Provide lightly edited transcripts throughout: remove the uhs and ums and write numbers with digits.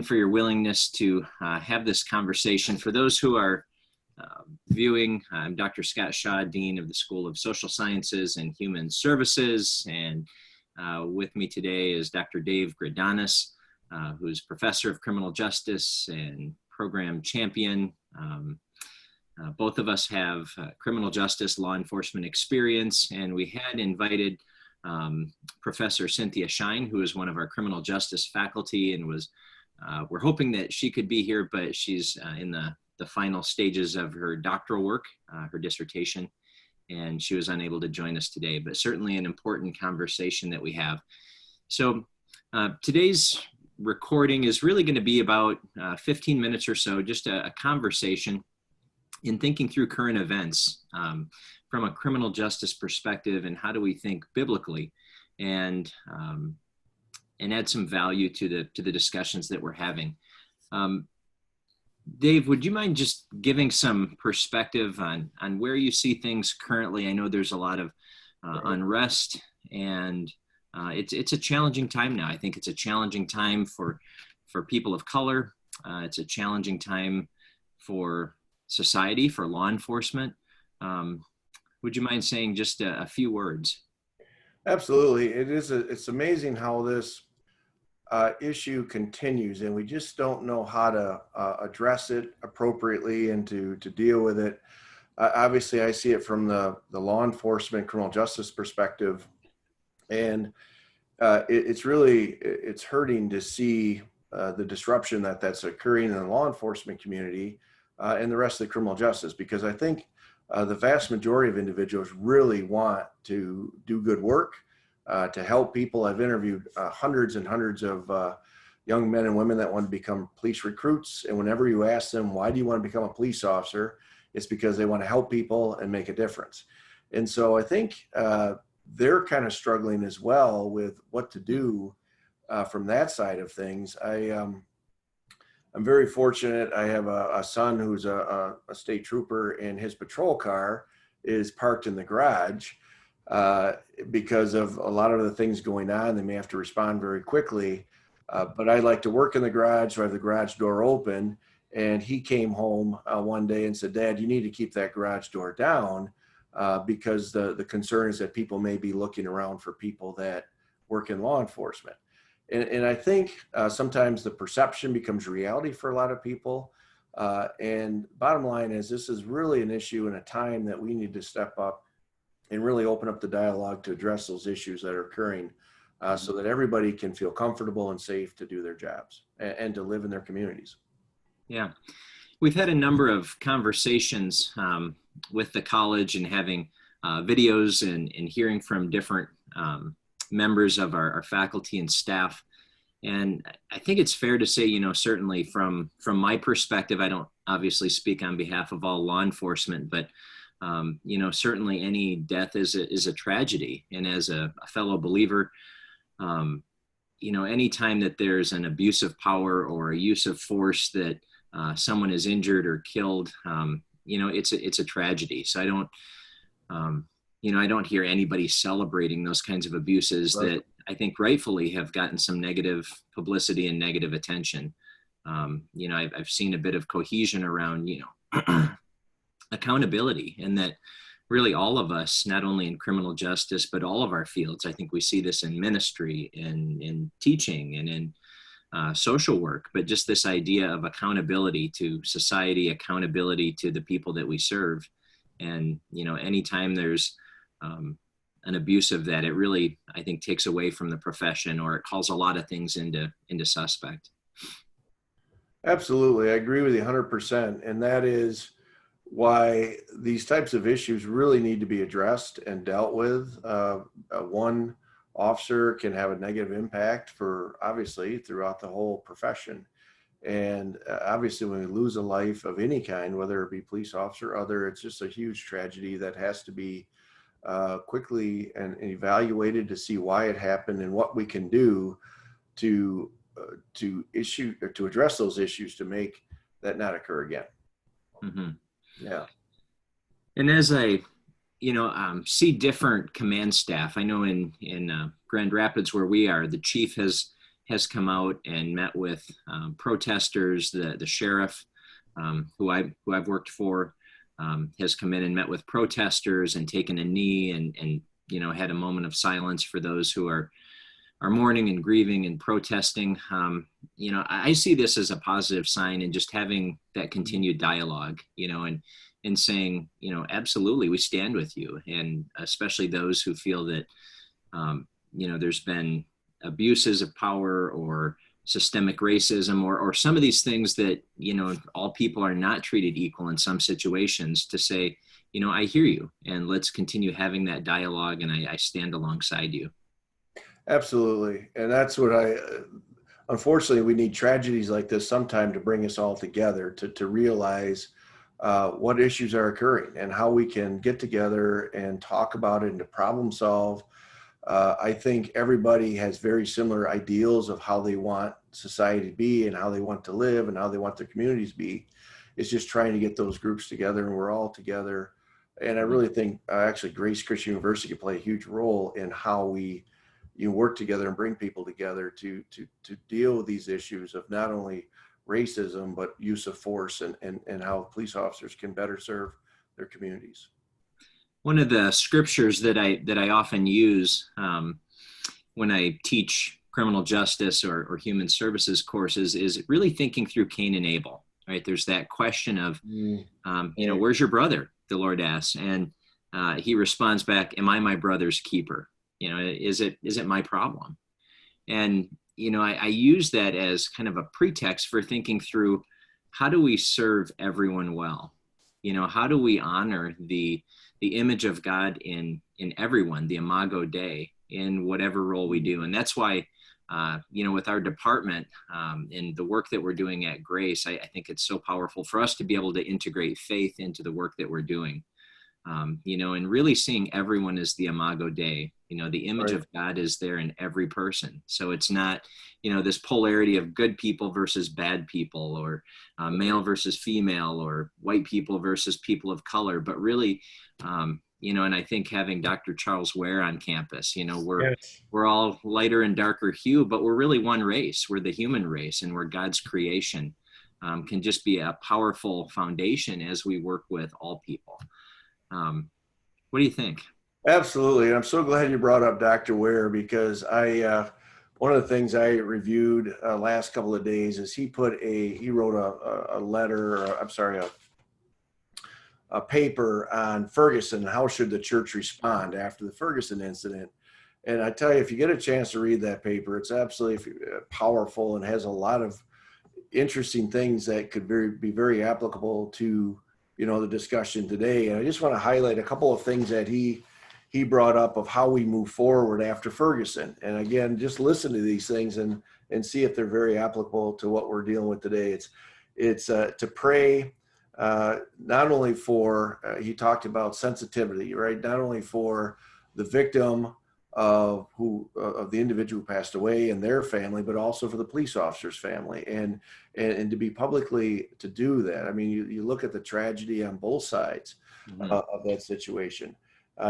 for your willingness to have this conversation. For those who are viewing, I'm Dr. Scott Shaw, Dean of the School of Social Sciences and Human Services, and with me today is Dr. Dave Gridanis, who's Professor of Criminal Justice and Program Champion. Both of us have criminal justice law enforcement experience, and we had invited Professor Cynthia Shine, who is one of our criminal justice faculty, and we're hoping that she could be here, but she's in the final stages of her doctoral work, her dissertation, and she was unable to join us today, but certainly an important conversation that we have. So today's recording is really going to be about 15 minutes or so, just a conversation in thinking through current events from a criminal justice perspective, and how do we think biblically, and add some value to the discussions that we're having. Dave, would you mind just giving some perspective on where you see things currently? I know there's a lot of unrest, and it's a challenging time now. I think it's a challenging time for people of color. It's a challenging time for society, for law enforcement. Would you mind saying just a few words? Absolutely. It's amazing how this issue continues, and we just don't know how to address it appropriately and to deal with it. Obviously, I see it from the law enforcement criminal justice perspective, and it's hurting to see the disruption that's occurring in the law enforcement community and the rest of the criminal justice, because I think the vast majority of individuals really want to do good work, to help people. I've interviewed hundreds and hundreds of young men and women that want to become police recruits. And whenever you ask them, why do you want to become a police officer? It's because they want to help people and make a difference. And so I think they're kind of struggling as well with what to do from that side of things. I'm very fortunate. I have a son who's a state trooper, and his patrol car is parked in the garage because of a lot of the things going on. They may have to respond very quickly, but I like to work in the garage, so I have the garage door open. And he came home one day and said, "Dad, you need to keep that garage door down because the concern is that people may be looking around for people that work in law enforcement." And I think sometimes the perception becomes reality for a lot of people. And bottom line is, this is really an issue in a time that we need to step up and really open up the dialogue to address those issues that are occurring so that everybody can feel comfortable and safe to do their jobs and to live in their communities. Yeah. We've had a number of conversations with the college, and having videos and hearing from different members of our faculty and staff. And I think it's fair to say, certainly from my perspective, I don't obviously speak on behalf of all law enforcement, but certainly any death is a tragedy. And as a fellow believer, anytime that there's an abuse of power or a use of force that someone is injured or killed, it's a tragedy. So I don't hear anybody celebrating those kinds of abuses that I think rightfully have gotten some negative publicity and negative attention. I've seen a bit of cohesion around, accountability, and that really all of us, not only in criminal justice, but all of our fields. I think we see this in ministry, in teaching, and in social work, but just this idea of accountability to society, accountability to the people that we serve. And, anytime there's an abuse of that, it really, I think, takes away from the profession, or it calls a lot of things into suspect. Absolutely. I agree with you 100%. And that is why these types of issues really need to be addressed and dealt with. One officer can have a negative impact obviously throughout the whole profession. And obviously when we lose a life of any kind, whether it be police officer or other, it's just a huge tragedy that has to be quickly and evaluated to see why it happened and what we can do to address those issues to make that not occur again. Mm-hmm. Yeah. And as I see different command staff, I know in Grand Rapids, where we are, the chief has has come out and met with protesters. The sheriff, who I've worked for, has come in and met with protesters and taken a knee and had a moment of silence for those who are mourning and grieving and protesting. I see this as a positive sign, and just having that continued dialogue, and saying, absolutely, we stand with you. And especially those who feel that, there's been abuses of power or systemic racism or some of these things that, all people are not treated equal in some situations, to say, I hear you, and let's continue having that dialogue, and I stand alongside you. Absolutely. And that's what unfortunately, we need tragedies like this sometime to bring us all together to realize what issues are occurring and how we can get together and talk about it and to problem solve. I think everybody has very similar ideals of how they want society to be and how they want to live and how they want their communities to be. It's just trying to get those groups together, and we're all together. And I really think actually Grace Christian University can play a huge role in how we work together and bring people together to deal with these issues of not only racism, but use of force and how police officers can better serve their communities. One of the scriptures that I often use when I teach criminal justice or human services courses is really thinking through Cain and Abel, right? There's that question of, where's your brother? The Lord asks, and he responds back, am I my brother's keeper? Is it my problem? And, I use that as kind of a pretext for thinking through, how do we serve everyone well? How do we honor the image of God in everyone, the Imago Dei, in whatever role we do? And that's why, with our department and the work that we're doing at Grace, I think it's so powerful for us to be able to integrate faith into the work that we're doing. And really seeing everyone as the Imago Dei. The image of God is there in every person. So it's not, this polarity of good people versus bad people, or male versus female, or white people versus people of color, but really, and I think having Dr. Charles Ware on campus, we're all lighter and darker hue, but we're really one race. We're the human race, and we're God's creation. Can just be a powerful foundation as we work with all people. What do you think? Absolutely. I'm so glad you brought up Dr. Ware, because one of the things I reviewed last couple of days is he wrote a letter, a paper on Ferguson. How should the church respond after the Ferguson incident? And I tell you, if you get a chance to read that paper, it's absolutely powerful and has a lot of interesting things that could be very applicable to the discussion today. And I just want to highlight a couple of things that he brought up of how we move forward after Ferguson. And again, just listen to these things and see if they're very applicable to what we're dealing with today. It's to pray not only for, he talked about sensitivity, right? Not only for the victim of the individual who passed away and their family, but also for the police officer's family, and to be publicly to do that. I mean, you look at the tragedy on both sides of that situation,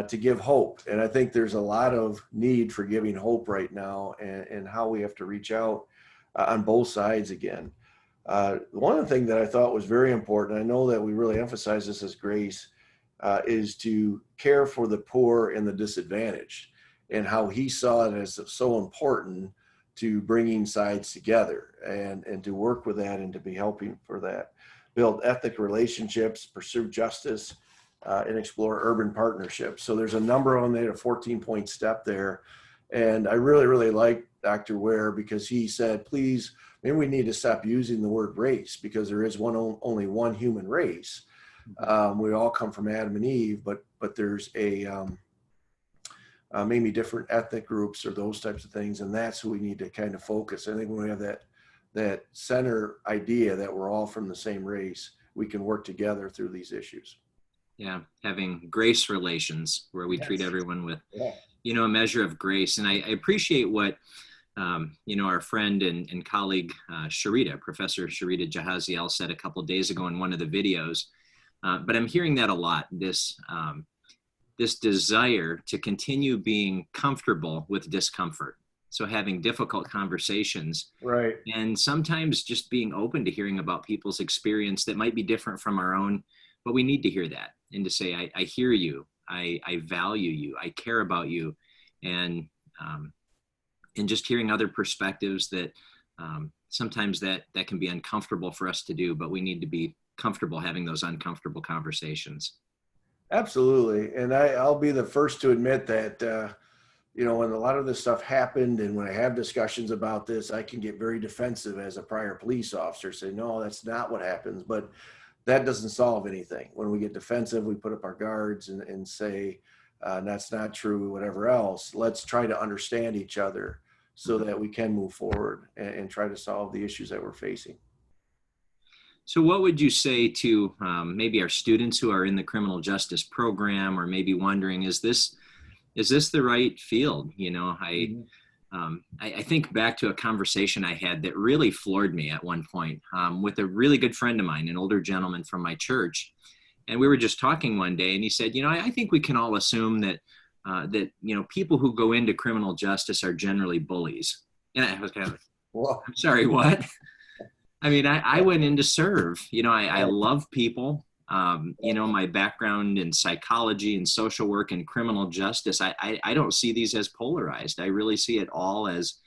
to give hope. And I think there's a lot of need for giving hope right now, and how we have to reach out on both sides again. One of the things that I thought was very important, I know that we really emphasize this as Grace, is to care for the poor and the disadvantaged, and how he saw it as so important to bringing sides together and to work with that and to be helping for that, build ethnic relationships, pursue justice, and explore urban partnerships. So there's a number on there, a 14-point step there. And I really, really like Dr. Ware, because he said, please, maybe we need to stop using the word race, because there is only one human race. We all come from Adam and Eve, but there's maybe different ethnic groups or those types of things. And that's who we need to kind of focus. I think when we have that center idea that we're all from the same race, we can work together through these issues. Yeah, having grace relations where we treat everyone with, a measure of grace. And I appreciate what, our friend and colleague, Professor Sharita Jahaziel said a couple of days ago in one of the videos. But I'm hearing that a lot, this desire to continue being comfortable with discomfort. So having difficult conversations, Right. and sometimes just being open to hearing about people's experience that might be different from our own, but we need to hear that and to say, I hear you, I value you, I care about you, and um, and just hearing other perspectives that sometimes that can be uncomfortable for us to do, but we need to be comfortable having those uncomfortable conversations. Absolutely. And I'll be the first to admit that, when a lot of this stuff happened and when I have discussions about this, I can get very defensive as a prior police officer, say, no, that's not what happens. But that doesn't solve anything. When we get defensive, we put up our guards and say, that's not true, whatever else. Let's try to understand each other so that we can move forward and try to solve the issues that we're facing. So what would you say to maybe our students who are in the criminal justice program, or maybe wondering, is this the right field? Mhm. I think back to a conversation I had that really floored me at one point with a really good friend of mine, an older gentleman from my church. And we were just talking one day, and he said, I think we can all assume that people who go into criminal justice are generally bullies. And I was kind of, Well, I'm sorry, what? I mean, I went in to serve. I right. love people. My background in psychology and social work and criminal justice, I don't see these as polarized. I really see it all as